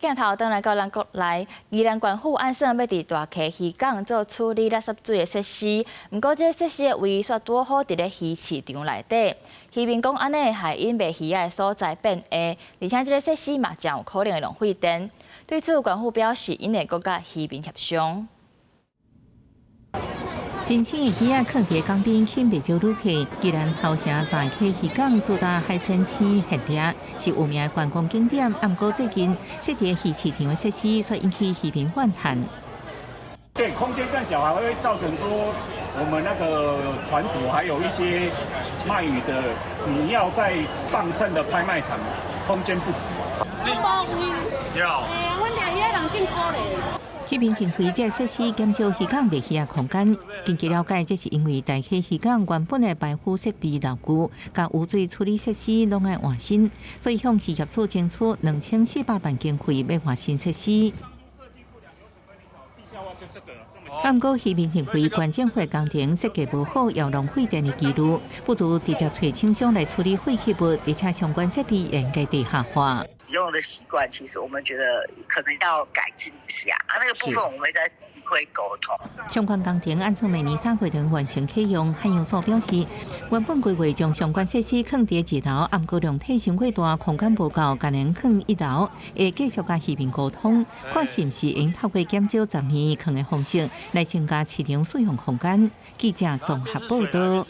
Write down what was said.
镜头转来到咱国内，宜兰县府按算要伫大溪渔港做处理垃圾水的设施，不过这设施的位煞拄好伫咧鱼市场内底。渔民讲安尼害因卖鱼的所在变矮，而且这个设施嘛将有可能会浪费电。对此，县府表示，因会搁甲渔民协商。 真青的鱼仔放伫港边，吸引不少旅客。既然后城大溪渔港主打海鲜青系列，是有名的观光景点。不过最近设伫鱼市场的设施，所引起渔民反弹。对，空间更小，还会造成说我们那个船主还有一些卖鱼的，你要在磅秤的拍卖场，空间不足。阮俩鱼人进口嘞。 渔民认为这设施减少渔港卖鱼的空间。根据了解，这是因为大溪渔港原本的排污设备老旧，甲污水处理设施拢爱换新，所以向渔业处争取2400万经费要换新设施。 不过，渔民认为关键会工程设计无好，要浪费电的记录，不如直接找厂商来处理废弃物，而且相关设备也应该地下化。使用的习惯，其实我们觉得可能要改进一下那个部分我们会在指挥沟通。相关工程按照明年3月份完成启用。海洋所表示，原本规划将相关设施放伫1楼，不过量体伤过大，空间无够，今年放1楼，会继续甲渔民沟通，看是不是应透过减少暂时放的方式。 来增加市场使用空间。记者综合报道。